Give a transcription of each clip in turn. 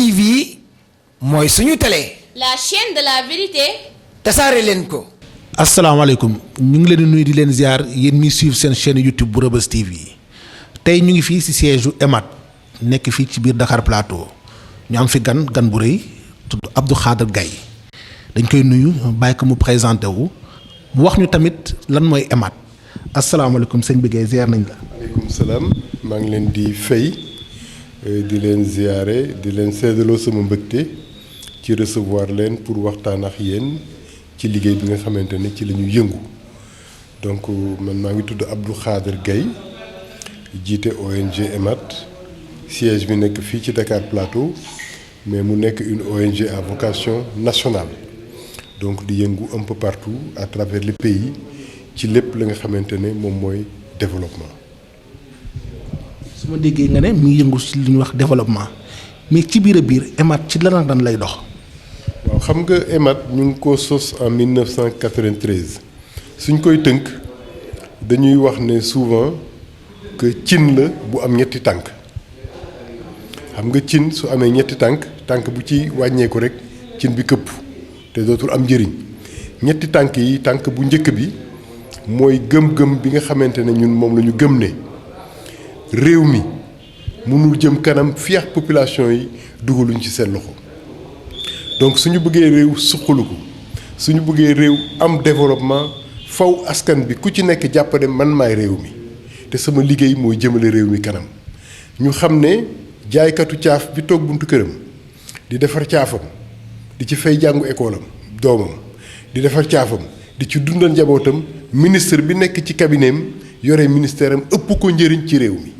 TV mooy suñu télé. la chaîne de la vérité. tasaare leen ko. asalaamaaleykum ñu ngi leen di nuyu di leen ziar yéen ñi suivre seen chaîne YouTube bu Reubeuss TV tey ñu ngi fii ci siège u EMAD nekk fii ci biir Dakar Plateau ñu am fi gan bu rëy tudd Abdou Khadre Gaye dañ koy nuyu bàyyi ko mu présenté wu mu wax ñu tamit lan mooy EMAD asalaamaaleykum sëñ bi Gaye ziar nañ la. waaleykum salaam maa ngi leen di fay di leen ziare di leen seedaloo sama mbëgte ci recevoir leen pour waxtaan ak yéen ci liggéey bi nga xamante ne ci la ñu yëngu donc man maa ngi tudd Abdou Khadre Gaye jiite ONG EMAD siège bi nekk fii ci Dakar Plateau mais mu nekk une ONG à vocation nationale donc di yëngu un peu partout à travers le pays ci lépp la nga xamante ne moom mooy développement. su ma déggee nga ne mi ngi yëngu ci li ñuy wax développement mais ci biir a biir EMAD ci lan ak lan lay dox. waaw xam nga EMAD ñu ngi ko sos en 1993 suñ koy tënk dañuy wax ne souvent que cin la bu am ñetti tànk xam nga cin su amee ñetti tànk bu ci wàññeeku rek cin bi këpp te dootul am njëriñ ñetti tànk yi tànk bu njëkk bi mooy gëm-gëm bi nga xamante ne ñun moom la ñu gëm ne réew mi mënul jëm kanam fii ak population yi dugaluñ ci seen loxo. donc suñu bëggee réew suqalu ko suñu bëggee réew am développement faw askan bi ku ci nekk jàpp ne man maay réew mi te sama liggéey mooy jëmale réew mi kanam ñu xam ne jaaykatu caaf bi toog buntu këram di defar caafam di ci fay jàngu école am doomam di defar caafam di ci dundal njabootam ministre bi nekk ci cabinet am yore ministère am ëpp ko njëriñ ci réew mi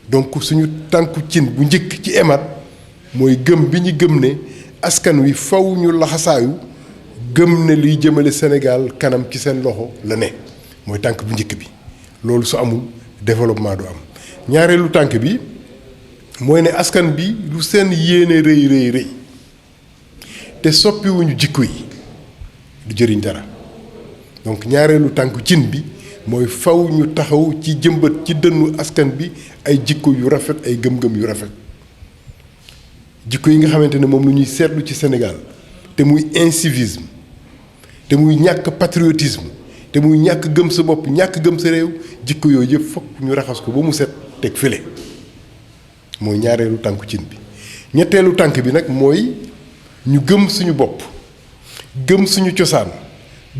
donc suñu tànku cin bu njëkk ci EMAD mooy gëm bi ñu gëm ne askan wi faw ñu laxasaayu gëm ne liy jëmale Sénégal kanam ci seen loxo la ne mooy tànk bu njëkk bi loolu su amul développement du am ñaareelu tànk bi mooy ne askan bi lu seen yéene rëy te soppiwuñu jikko yi du jëriñ dara donc ñaareelu tànk cin bi mooy faw ñu taxaw ci jëmbat ci dënnu askan bi ay jikko yu rafet ay gëm-gëm yu rafet jikko yi nga xamante ne moom lu ñuy seetlu ci Sénégal te muy incivisme te muy ñàkk patriotisme te muy ñàkk gëm sa bopp ñàkk gëm sa réew jikko yooyu yëpp fokk ñu raxas ko ba mu set teg fële mooy ñaareelu tànku cin bi ñetteelu tànk bi nag mooy ñu gëm suñu bopp gëm suñu cosaan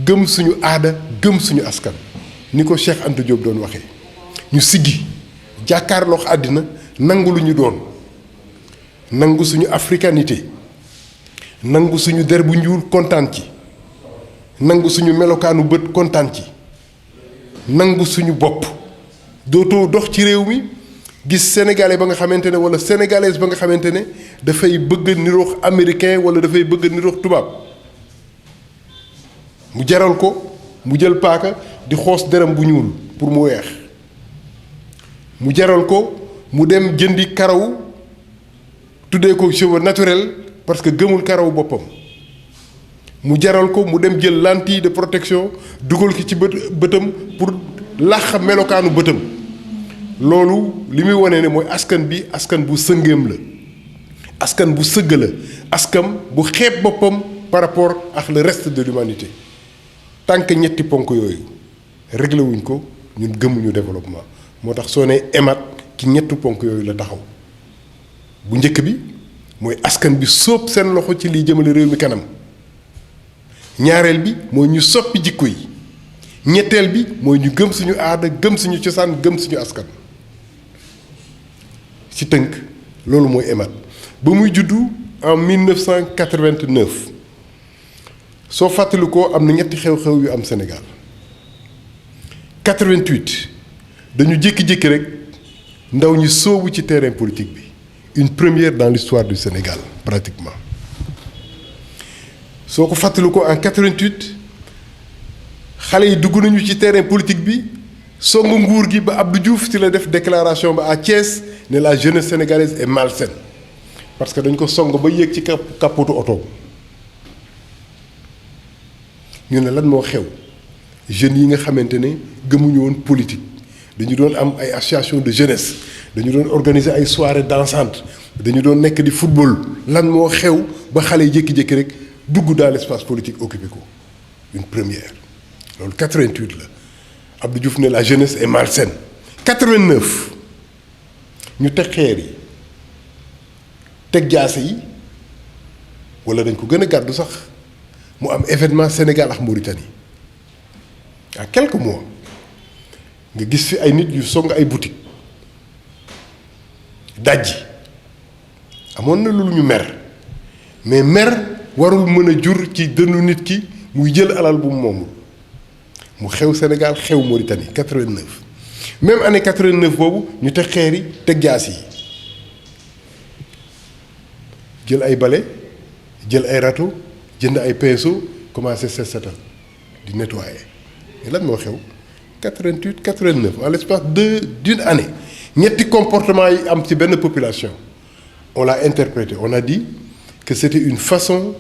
gëm suñu aada gëm suñu askan ni ko Cheikh Anta Diop doon waxee ñu siggi jàkkaarloo àddina nangu lu ñu doon nangu suñu africanité nangu suñu der bu ñuul kontaan ci nangu suñu melokaanu bët kontaan ci nangu suñu bopp dootoo dox ci réew mi gis sénégalais ba nga xamante ne wala sénégalaise ba nga xamante ne dafay bëgg niroox américain wala dafay bëgg niroox tubaab mu jaral ko mu jël paaka di xoos deram bu ñuul pour mu weex mu jaral ko mu dem jëndi karaw tuddee ko cheveux naturel parce que gëmul karaw boppam mu jaral ko mu dem jël lentille de protection dugal ko ci bëtam pour làq melokaanu bëtam loolu li muy wane ne mooy askan bi askan bu sëngeem la askan bu sëgg la askan bu xeeb boppam par rapport ak le reste de l'humanité tant que ñetti ponk yooyu réglé wuñ ko ñun gëmuñu développement moo tax soo nee EMAD ci ñetti ponk yooyu la taxaw bu njëkk bi mooy askan bi sóob seen loxo ci liy jëmale réew mi kanam ñaareel bi mooy ñu soppi jikko yi ñetteel bi mooy ñu gëm suñu aada gëm suñu cosaan gëm suñu askan ci tënk loolu mooy EMAD ba muy juddu en 1989 soo fàttalikoo am na ñetti xew-xew yu am Sénégal 88 dañu jékki-jékki rek ndaw ñi sóobu ci terrain politique bi une première dans l'histoire du Sénégal pratiquement soo ko fàttalikoo en 88 xale yi dugg nañu ci terrain politique bi songu nguur gi ba Abdou Diouf ci la def déclaration ba à Thiès ne la jeunesse sénégalaise est malsaine parce que dañ ko song ba yéeg ci kapotu oto ñu ne lan moo xew jeunes yi nga xamante ne gëmuñu woon politique dañu doon am ay association de jeunesse dañu doon organiser ay soirées dansantes dañu doon nekk di football lan moo xew ba xale yi jékki-jékki rek dugg dans l'espace politique occupé ko une première loolu 88 la Abdou Diouf ne la jeunesse est malsaine 89 ñu teg xeer yi teg jaase yi wala dañ ko gën a gàddu sax mu am événement Sénégal ak Mauritanie en quelques mois nga gis fi ay nit yu song ay boutique dajji amoon na lu ñu mer mais mer warul mën a jur ci dënnu nit ki muy jël alal bu mu moomul mu xew Sénégal xew Mauritanie 89 même année 89 boobu ñu teg xeer yi teg jaas yi jël ay bale jël ay râteau jënd ay pinceau commencé setal di nettoyer mais lan moo xew 88 89 en l'espace d'une année ñetti comportement yi am ci benn population on l'a interprété on a dit que c'était une façon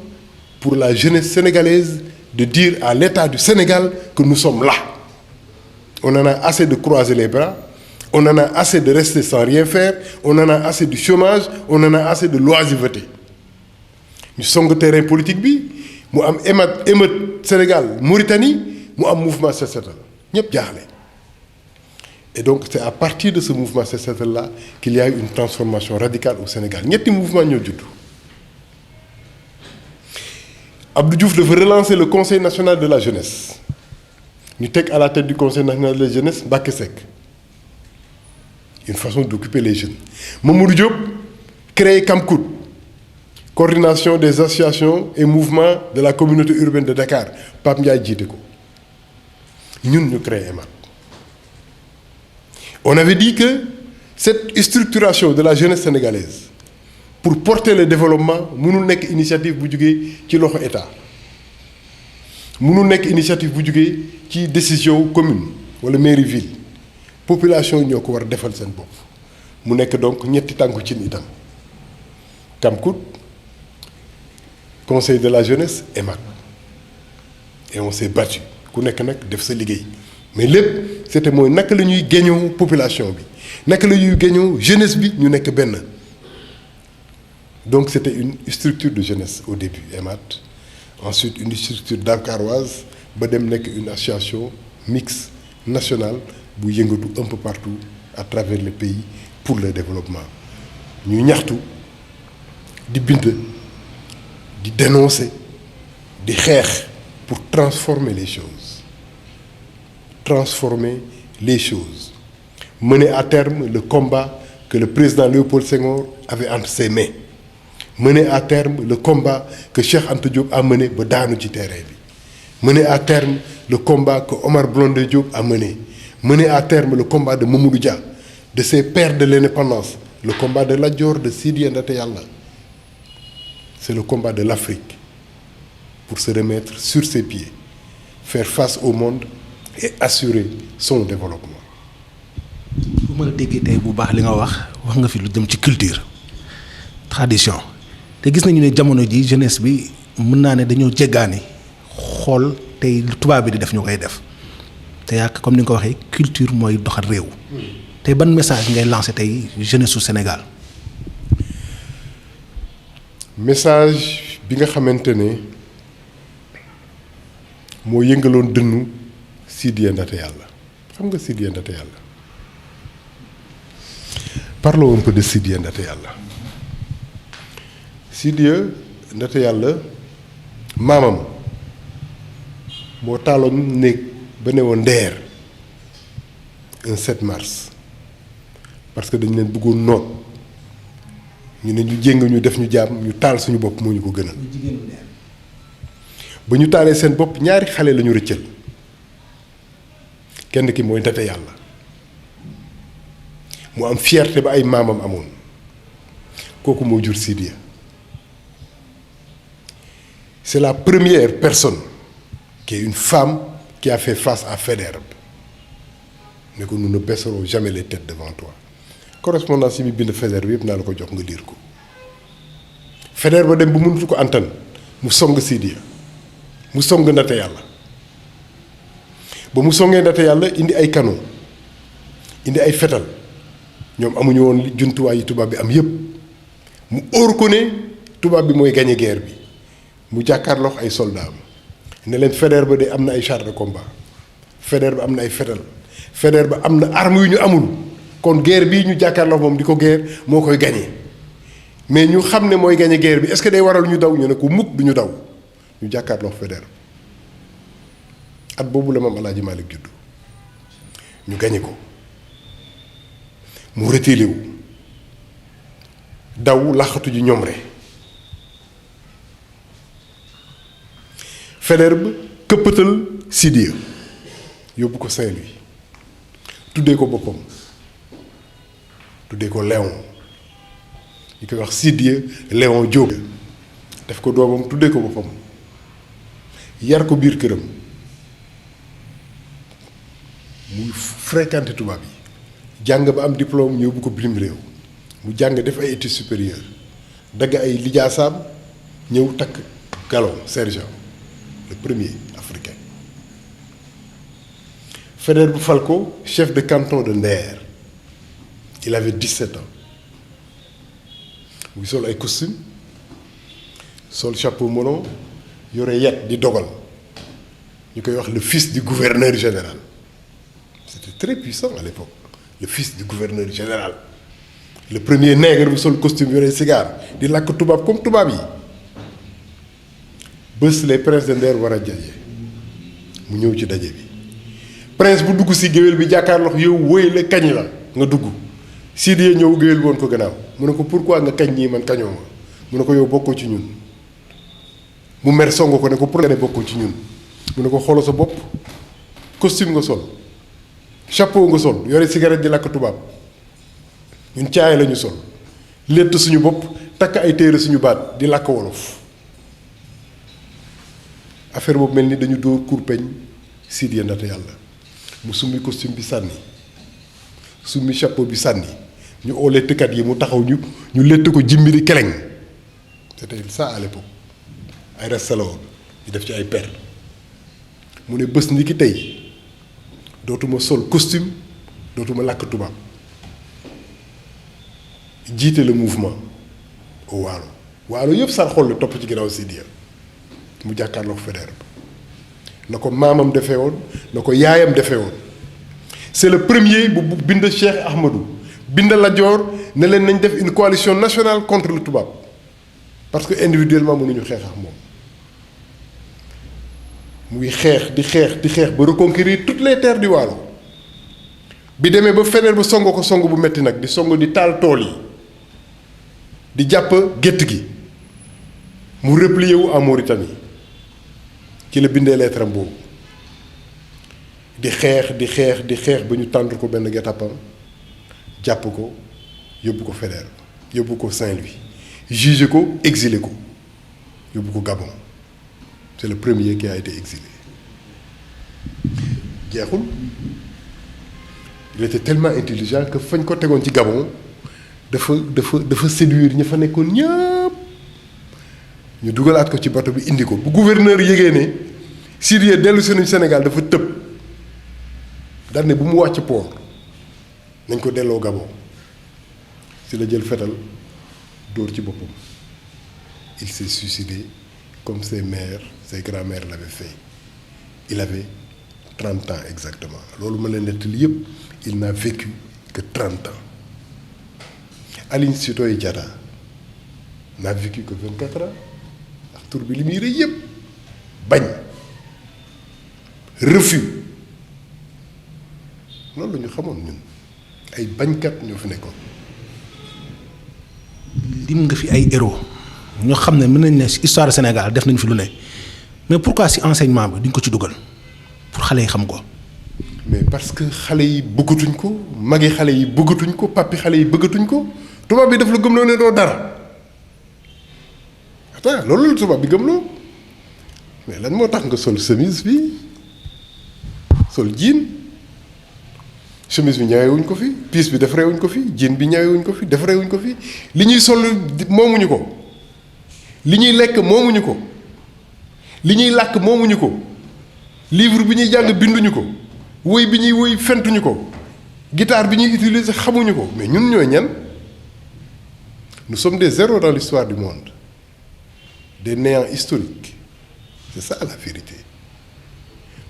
pour la jeunesse sénégalaise de dire à l'État du Sénégal que nous sommes là. On en a assez de croiser les bras, on en a assez de rester sans rien faire, on en a assez du chômage, on en a assez de l'oisiveté. Ñu song terrain politique bi mu am émeute Sénégal Mauritanie mu am mouvement Set Setal ñëpp jaaxle. Et donc c'est à partir de ce mouvement Set Setal là qu'il y a eu une transformation radicale au Sénégal ñetti mouvement ñoo judd. Abdou Diouf dafa relancer le Conseil national de la jeunesse ñu teg à la tête du Conseil national de la jeunesse Mbacké Seck une façon d'occuper les jeunes. Mamadou Diop créé CAMCOUT coordination des associations et mouvements de la communauté urbaine de Dakar Pape Ndiaye jiite ko ñun ñu créé EMAD. On avait dit que cette structuration de la jeunesse sénégalaise pour porter le développement mënul nekk initiative bu jugee ci loxo état mënul nekk initiative bu jugee ci décision commune wala mairie ville population ñoo ko war a defal seen bopp mu nekk donc ñetti tànku cin itam CAMCOUT conseil de la jeunesse EMAD et on s'est battu ku nekk nag def sa liggéey mais lépp c'était mooy naka la ñuy géñoo population bi naka la ñuy géñoo jeunesse bi ñu nekk benn. Donc c'était une structure de jeunesse au début EMAD ensuite une structure dakaroise ba dem nekk une association mixte nationale bu yëngatu un peu partout à travers le pays pour le développement ñu ñaxtu di bind di dénoncer di xeex pour transformer les choses mener à terme le combat que le président Léopold Senghor avait entre ses mains mener à terme le combat que Cheikh Anta Diop a mené ba daanu ci terrain bi mener à terme le combat que Omar Blondin Diop a mené à terme le combat de Mamadou Dia de ses pères de l'indépendance le combat de Lat Dior de Sidi Ndaté Yalla c'est le combat de l'Afrique pour se remettre sur ses pieds faire face au monde et assurer son développement. bu ma la déggee tey bu baax li nga wax nga fi lu jëm ci culture tradition te gis nañu ne jamono ji jeunesse bi mën naa ne dañoo jéggaani xool tey tubaab bi di def ñu koy def te yàq comme ni nga ko waxee culture mooy doxal réew. tey ban message ngay lancer tey jeunesse su Sénégal. message bi nga xamante ne moo yëngaloon dënnu Sidiya Ndaté Yalla xam nga Sidiya Ndaté Yalla parlons un peu de Sidiya Ndaté Yalla. Sidiya Ndaté Yalla maamam moo taaloon néeg ba ne woon ndeer un 7 mars parce que dañu leen bëggoon noot ñu ne ñu jéng ñu def ñu jaam ñu taal suñu bopp moo ñu ko gënal ba ñu taalee seen bopp ñaari xale la ñu rëccal kenn ki mooy Ndaté Yalla mu am fierté ba ay maamam amoon kooku moo jur Sidiya. C'est la première personne qui est une femme qui a fait face à Faidherbe ne ko nous ne baisserons jamais les têtes devant toi correspondance yi bi bind Faidherbe yëpp naa la ko jox nga lire ko Faidherbe ba dem bu mënatu ko antan mu song Sidiya mu song Ndaté Yalla ba mu songee Ndaté Yalla indi ay canon indi ay fetal ñoom amuñu woon jumtuwaay yi tubaab bi am yëpp mu óor ko ne tubaab bi mooy gagné guerre bi mu jàkkaarloo ay soldats am ne leen Faidherbe de am na ay chars de combat Faidherbe am na ay fetal Faidherbe am na armes yu ñu amul kon guerre bii ñu jàkkaarloo moom di ko guerre moo koy gagné mais ñu xam ne mooy gagné guerre bi est-ce que day waral ñu daw ñu ne ko mukk du ñu daw ñu jàkkaarloo Faidherbe at boobu la Maam Alaaji Malick juddu ñu gagné ko mu retiré wu daw laxatu ji ñoom rek Faidherbe këppatal Sidiya yóbbu ko Saint-Louis tuddee ko boppam tuddee ko Léon ñu koy wax Sidiya Léon Diop def ko doomam tuddee ko boppam yar ko biir këram muy fréquenté tubaab yi jàng ba am diplôme ñëw bu ko bilim réew mu jàng def ay études supérieures dagg ay lijaasaam ñëw takk galon sergent le premier africain Faidherbe fal ko chef de canton de Nder il avait 17 ans mu sol ay costume sol chapeau melon yore yat di dogal ñu koy wax le fils du gouverneur général c'était très puissant à l'époque le fils du gouverneur général le premier nègre bu sol costume yore cigare di làkk tubaab comme tubaab yi bés les princes de Nder war a jaje mu ñëw ci daje bi prince bu dugg si géwél bi jàkkaarloo yow wóy la kañ la nga dugg Sidiya ñëw géwél bi woon ko gannaaw mu ne ko pourquoi nga kañ ñii man kañoo ma mu ne ko yow bokkoo ci ñun mu mer songo ko ne ko pour nga ne bokkoo ci ñun mu ne ko xoolal sa bopp costume nga sol chapeau nga sol yore cigarette di làkk tubaab ñun caay lañu sol létt suñu bopp takk ay téere suñu baat di làkk wolof affaire boobu mel ni dañu dóor kurpeñ Sidiya ndata yàlla mu summi costume bi sànni summi chapeau bi sànni ñu oo lettkat yi mu taxaw ñu lett ko jimbiri keleng c'était ça à l'époque ay rasta la woon ñu def ci ay per mu ne bés ni ki tey dootuma sol costume dootuma làkk tubaab jiite le mouvement au waalo waalo yëpp sar xol la topp ci ginnaaw Sidiya mu jàkkaarloo Faidherbe na ko maamam defee woon na ko yaayam defee woon c'est le premier bu bind Cheikh Ahmadou bind Lat Joor ne leen nañ def une coalition nationale contre le tubaab parce que individuellement mënuñu xeex ak moom muy xeex di xeex ba reconquérir toutes les terres du Waalo bi demee ba Faidherbe song ko song bu metti nag di song di taal tool yi di jàpp gétt gi mu replier wu en Mauritanie ci la bindee lettre am boobu di xeex ba ñu tànd ko benn guet-apens jàpp ko yóbbu ko Faidherbe yóbbu ko Saint-Louis jugé ko exilé ko yóbbu ko Gabon c'est le premier qui a été exilé jeexul il était tellement intelligent que fañ ko tegoon ci Gabon dafa séduire ña fa nekkoon ñëpp ñu dugalaat ko ci bateau bi indi ko bu gouverneur yégee ne Sidiya dellu si nañu Sénégal dafa tëb daal ne bu mu wàcc port nañ ko delloo Gabon si la jël fetal dóor ci boppam il s'est suicidé comme ses mères ses grands-mères l'avaient fait il avait 30 ans exactement loolu ma leen nettali yëpp il n'a vécu que 30 ans Aline Sitoé Diatta n'a vécu que 24 ans ndax tur bi li muy rëy yëpp bañ refus loolu la ñu xamoon ñun ay bañkat ñoo fi nekkoon. lim nga fi ay héros ñoo xam ne mën nañ ne ci histoire Sénégal def nañ fi lu ne mais pourquoi ci enseignement bi duñ ko ci dugal pour xale yi xam ko. mais parce que xale yi bëggatuñ ko magi xale yi bëggatuñ ko papi xale yi bëggatuñ ko tubaab bi daf la gëmloo ne doo dara attends loolu la tubaab bi gëmloo mais lan moo tax nga sol chemise bi sol jean chemise bi ñawewuñ ko fi pièce bi defarewuñ ko fi jean bi ñawewuñ ko fi defarewuñ ko fi li ñuy sol moomuñu ko li ñuy lekk moomuñu ko li ñuy làkk moomuñu ko livre bi ñuy jàng binduñu ko woy bi ñuy woy fentuñu ko guitare bi ñuy utiliser xamuñu ko mais ñun ñooy ñan nous sommes des zéros dans l'histoire du monde, des néants historiques. C'est ça la vérité.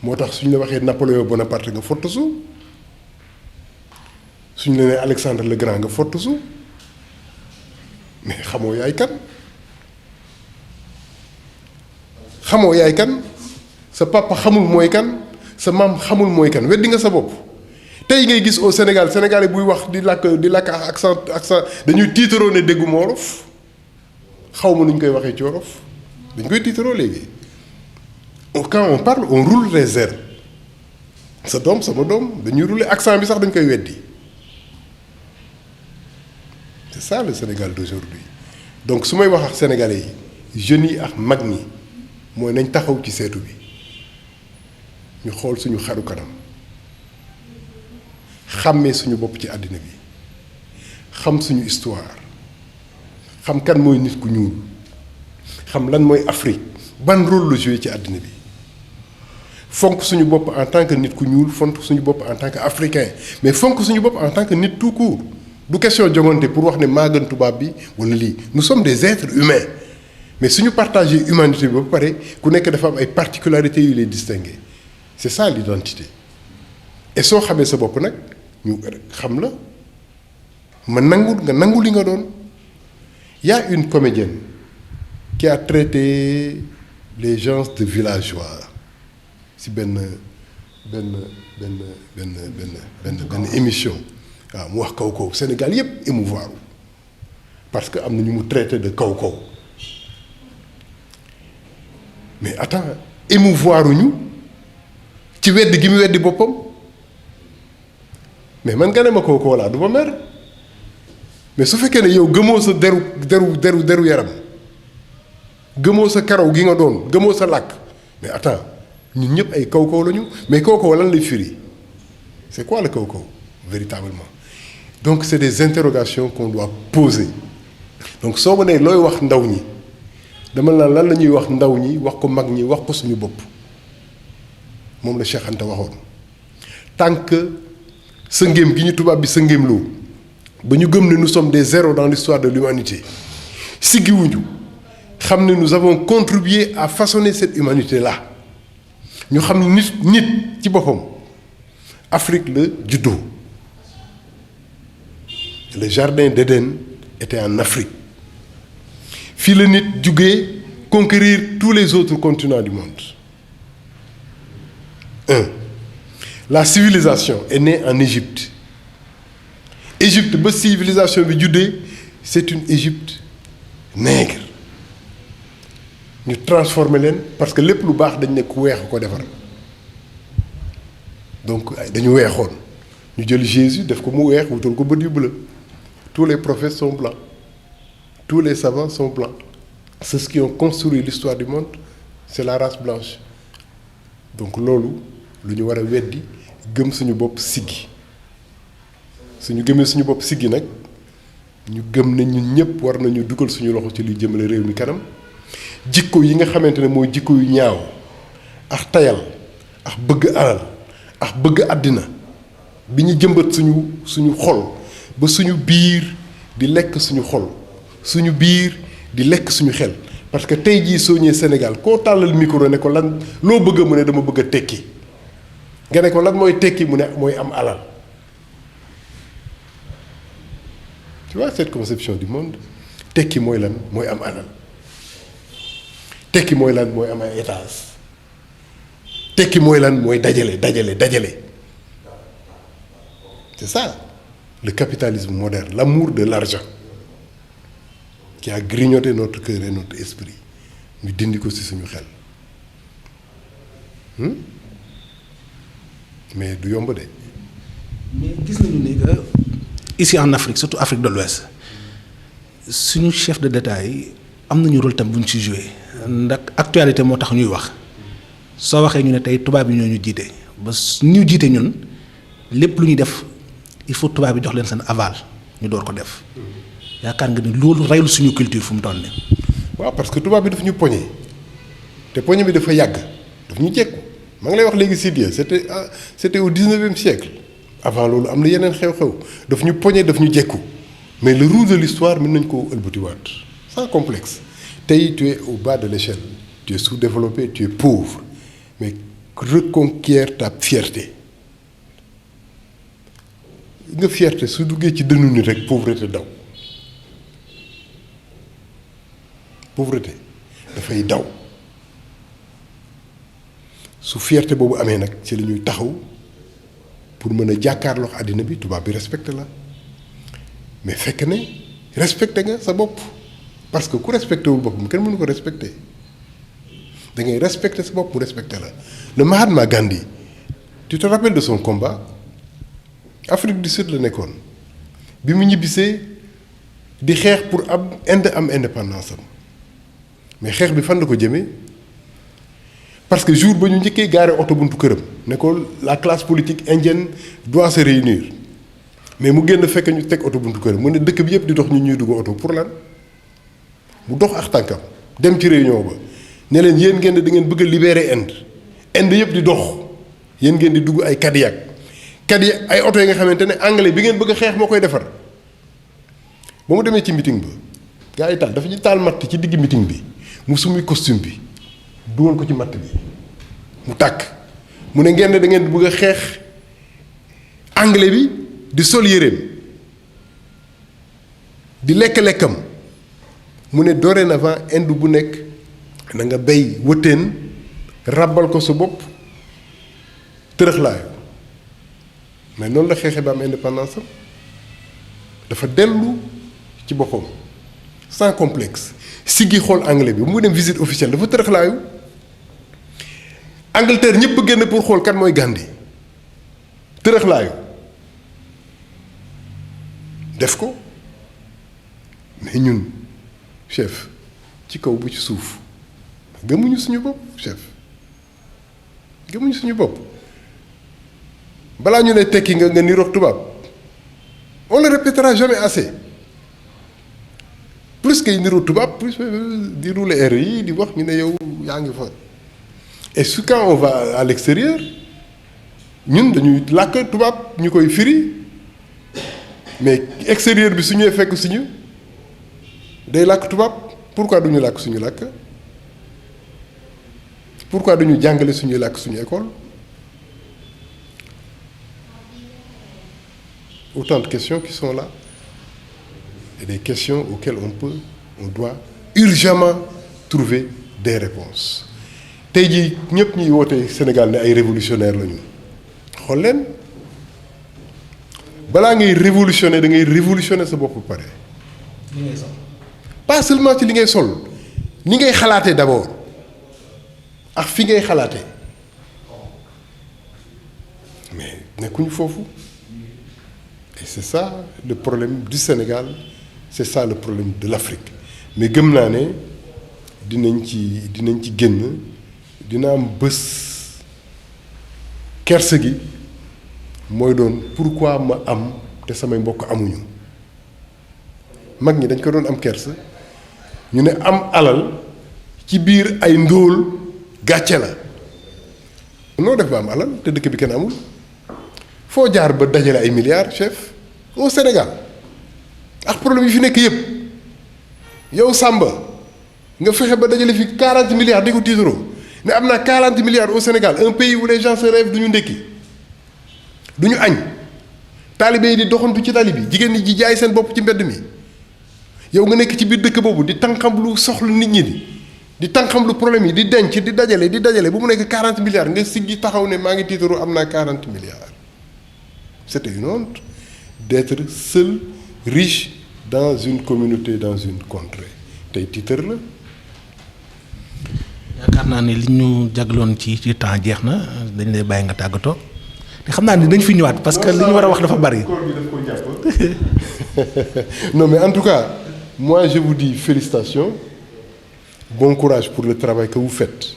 moo tax suñu la waxee Napoléon Bonaparte nga fottasu suñu la nee Alexandre le Grand nga fottasu mais xamoo yaay kan sa papa xamul mooy kan sa maam xamul mooy kan weddi nga sa bopp tey ngay gis au Sénégal sénégalais buy wax di làkk accent dañuy tiitaroo ne dégguma wolof xaw ma nu ñu koy waxee ci wolof dañ koy tiitaroo léegi. Quand on parle on roule les airs sa doom sama doom dañuy rouler accent bi sax dañ koy weddi c'est ça le Sénégal d'aujourd'hui donc su may wax ak sénégalais yi jeunes yi ak mag ñi mooy nañ taxaw ci seetu bi ñu xool suñu xaru kanam xàmmee suñu bopp ci àddina bi xam suñu histoire xam kan mooy nit ku ñuul xam lan mooy Afrique ban rôle la joué ci àddina bi fonk suñu bopp en tant que nit ku ñuul fonk suñu bopp en tant que africain mais fonk suñu bopp en tant que nit tout court du question jongante pour wax ne maa gën tubaab bi wala lii nous sommes des êtres humains mais suñu partager humanité bi ba pare ku nekk dafa am ay particularités yu lay distinguer c'est ça l'identité et soo xamee sa bopp nag ñu xam la ma nangu li nga doon y a une comédienne qui a traité les gens de villageois si benn émission waaw mu wax kaw Sénégal yépp émouvoir parce que am na ñu mu traité de kaw mais attends émouvoir ñu ci wedd gi mu weddi boppam mais man nga ne ma kaw laa du ma mer mais su fekkee ne yow gëmoo sa deru yaram gëmoo sa karaw gi nga doon gëmoo sa làkk mais attends ñun ñëpp ay kaw lañu mais kaw lan lay firi c'est quoi le kaw véritablement donc c'est des interrogations qu'on doit poser donc soo ma nee looy wax ndaw ñi dama lan la ñuy wax ndaw ñi wax ko mag ñi wax ko suñu bopp moom la Cheikh Anta waxoon tant que sëngéem gi ñu tubaab bi sëngéemloo ba ñu gëm ne nous sommes des zéros dans l'histoire de l'humanité siggiwuñu xam ne nous avons contribué à façonner cette humanité-là ñu xam ne nit ci boppam Afrique la juddoo le jardin d'Éden était en Afrique fii la nit jugee conquérir tous les autres continents du monde. La civilisation est née en Égypte Égypte ba civilisation bi juddee c'est une Égypte nègre ñu transformer leen parce que lépp lu baax dañ ne ku weex ko defar donc dañu weexoon ñu jël Jésus def ko mu weex wutal ko bët yu bleu tous les prophètes sont blancs tous les savants sont blancs ceux qui ont construit l'histoire du monde c'est la race blanche donc loolu lu ñu war a weddi gëm suñu bopp siggi suñu gëmee suñu bopp siggi nag ñu gëm ne ñun ñëpp war nañu dugal suñu loxo ci luy jëmale réew mi kanam jikko yi nga xamante ne mooy jikko yu ñaaw ak tayal ak bëgg alal ak bëgg àddina bi ñu jëmbat suñu xol ba suñu biir di lekk suñu xol suñu biir di lekk suñu xel parce que tey jii soo ñëwee Sénégal koo tàllal micro ne ko lan loo bëgg mu ne dama bëgg a tekki nga ne ko lan mooy tekki mu ne mooy am alal tu vois cette conception du monde tekki mooy lan mooy am alal tekki mooy lan mooy am ay étage tekki mooy lan mooy dajale c'est ça le capitalisme moderne l'amour de l'argent qui a grignoté notre cœur et notre esprit ñu dindi ko ci suñu xel mais du yomb de. mais gis nañu ni que ici en Afrique surtout Afrique de l'Ouest suñu chef de d'État yi am nañu rôle tam bu ñu ci joué ndax actualité moo tax ñuy wax soo waxee ñu ne tey tubaab yi ñoo ñu jiite ba ñu jiite ñun lépp lu ñuy def il faut tubaab yi jox leen seen aval ñu door ko def yaakaar nga ni loolu reyul suñu culture fu mu toll nii. waaw parce que tubaab bi daf ñu poñe te poñe bi dafa yàgg daf ñu jekku maa ngi lay wax léegi Sidiya c'était au 19e siècle avant loolu am na yeneen xew-xew daf ñu poñe daf ñu jekku mais le roue de l'histoire mën nañ koo ëlbatiwaat sans complexe tey tu es au bas de l'échelle tu es sous-développé tu es pauvre mais reconquiert ta fierté nga fierté su duggee ci dënnu ni rek pauvreté daw pauvreté dafay daw su fierté boobu amee nag ci la ñuy taxaw pour mën a jàkkaarloo àddina bi tubaab bi respecté la mais fekk ne respecté nga sa bopp parce que ku respecté wul boppam kenn mënu ko respecté da ngay respecté sa bopp mu respecté la le Mahatma Gandhi tu te rappelles de son combat Afrique du Sud la nekkoon bi mu ñibbisee di xeex pour am indépendance am mais xeex bi fan la ko jëmee parce que jour ba ñu njëkkee gaare oto buntu këram ne ko la classe politique indienne doit se réunir mais mu génn fekk ñu teg oto buntu këram mu ne dëkk bi yëpp di dox ñu ñuy dugg oto pour lan mu dox ak tànkam dem ci réunion ba ne leen yéen ngeen da ngeen bëgg a libérer Inde yëpp di dox yéen ngeen di dugg ay Cadillac ay oto yi nga xamante ne anglais bi ngeen bëgg a xeex moo koy defar ba mu demee ci meeting ba gars yi taal dafa ñu taal matt ci digg meeting bi mu summi costume bi dugal ko ci matt bi mu tàkk mu ne ngeen da ngeen bëgg a xeex anglais bi di sol yéreem di lekk-lekkam mu ne dorénavant Inde bu nekk na nga béy wëteen ràbbal ko sa bopp tërëxlaayu mais noonu la xeexee ba am indépendance am dafa dellu ci boppam sans complexe siggi xool anglais bi mu dem visite officielle dafa tërëxlaayu Angleterre ñëpp génn pour xool kan mooy Gandhi tërëxlaayu def ko mais ñun chef ci kaw bu ci suuf gëmuñu suñu bopp chef gëmuñu suñu bopp balaa ñu ne tekki nga niroog tubaab on le répétera jamais assez plus que niroog tubaab plus di rouler air yi di wax ñu ne yow yaa ngi fa et su quand on va à l'extérieur ñun dañuy làkk tubaab ñu koy firi mais extérieur bi su ñuy fekk suñu day làkk tubaab pourquoi duñu làkk suñu làkk pourquoi duñu jàngale suñuy làkk suñu école autant de questions qui sont là et des questions auxquelles on doit urgemment trouver des réponses tey jii ñëpp ñuy woote Sénégal ne ay révolutionnaire lañu xool leen balaa ngay révolutionner da ngay révolutionner sa bopp pare pas seulement ci li ngay sol ni ngay xalaatee d'abord ak fi ngay xalaatee mais nekkuñu foofu et c'est ça le problème du Sénégal c'est ça le problème de l'Afrique mais gëm naa ne dinañ ci génn dina am bés kerse gi mooy doon pourquoi ma am te samay mbokk amuñu mag ñi dañ ko doon am kerse ñu ne am alal ci biir ay ndóol gàcce la noo def ba am alal te dëkk bi kenn amul foo jaar ba dajale ay milliards chef au Sénégal ak problème yi fi nekk yépp yow Samba nga fexe ba dajale fi 40 milliards di ko tiitaroo ne am naa 40 milliards au Sénégal un pays où les gens se rêvent du ñu ndekki du ñu añ taalibe yi di doxantu ci tali bi jigéen ñi di jaay seen bopp ci mbedd mi yow nga nekk ci biir dëkk boobu di tànqam lu soxla nit ñi di tànqam lu problème yi di denc di dajale bu mu nekk 40 milliards nga siggi taxaw ne maa ngi tiitaroo am naa 40 milliards c'était une honte d'être seul riche dans une communauté dans une contrée tey tiitar la. yaakaar naa ne li ñu jagloon ci temps jeex na dañ lay bàyyi nga tàggatoo te xam naa ni dañ fi ñëwaat parce que li ñu war a wax dafa bari. non mais en tout cas moi je vous dis félicitations bon courage pour le travail que vous faites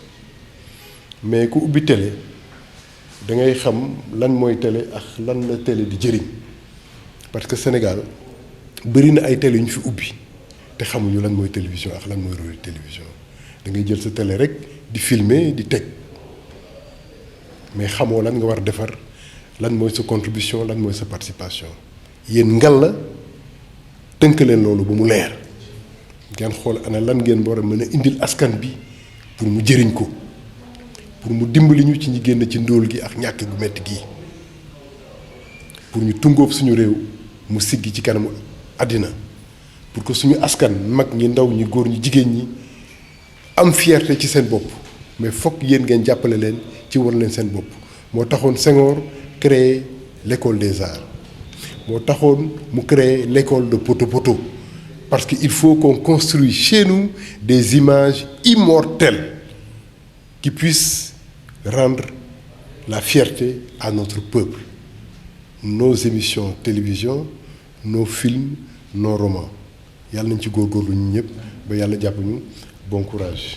mais ku ubbi télé da ngay xam lan mooy télé ak lan la télé di jëriñ parce que Sénégal bëri na ay télé yu ñu fi ubbi te xamuñu lan mooy télévision ak lan mooy rôle télévision da ngay jël sa télé rek di filmer di teg mais xamoo lan nga war defar lan mooy sa contribution lan mooy sa participation yéen ngal la tënk leen loolu ba mu leer ngeen xool ana lan ngeen war a mën a indil askan bi pour mu jëriñ ko pour mu dimbali ñu ci ñi génn ci ndóol gi ak ñàkk gu metti gi pour ñu tungóob suñu réew mu siggi ci kanamu àddina pour que suñu askan mag ñi ndaw ñi góor ñi jigéen ñi am fierté ci seen bopp mais fokk yéen ngeen jàppale leen ci war leen seen bopp moo taxoon Senghor créer l'école des arts moo taxoon mu créer l'école de Poto-Poto parce que il faut qu'on construise chez nous des images immortelles qui puissent rendre la fierté à notre peuple nos émissions télévision nos films nos romans yàlla nañ ci góorgóorlu ñu ñëpp ba yàlla jàpp ñu bon courage.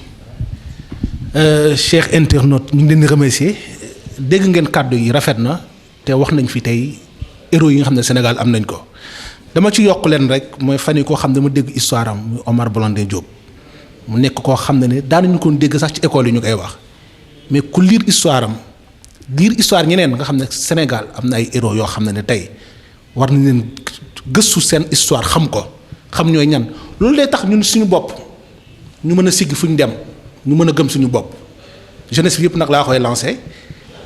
Cheikh internaute ñu ngi leen di remercier dégg ngeen kàddu yi rafet na te wax nañ fi tey héros yi nga xam ne Sénégal am nañ ko dama ci yokk leen rek mooy fan yi koo xam ne dama dégg histoire am muy Omar Blondin Diop mu nekk koo xam ne daanuñu ko dégg sax ci école yi ñu koy wax mais ku lire histoire am lire histoire ñeneen nga xam ne Sénégal am na ay héros yoo xam ne tey war nañ leen gëstu seen histoire xam ko xam ñooy ñan loolu day tax ñun suñu bopp ñu mën a sigg fu ñu dem ñu mën a gëm suñu bopp jeunesse bi yëpp nag laa koy lancé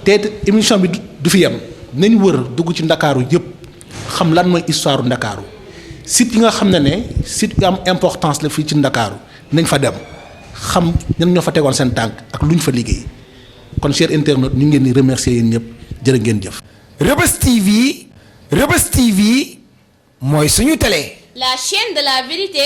te émission bi du fi yem nañ wër dugg ci ndakaaru yëpp xam lan mooy histoire ndakaaru site yi nga xam ne site yu am importance la fii ci ndakaaru nañ fa dem xam ñan ñoo fa tegoon seen tànk ak lu ñu fa liggéey kon cher internaute ñu ngi leen di remercier yéen ñëpp jërë ngeen jëf. Reubeuss TV mooy suñu télé. La chaîne de la vérité.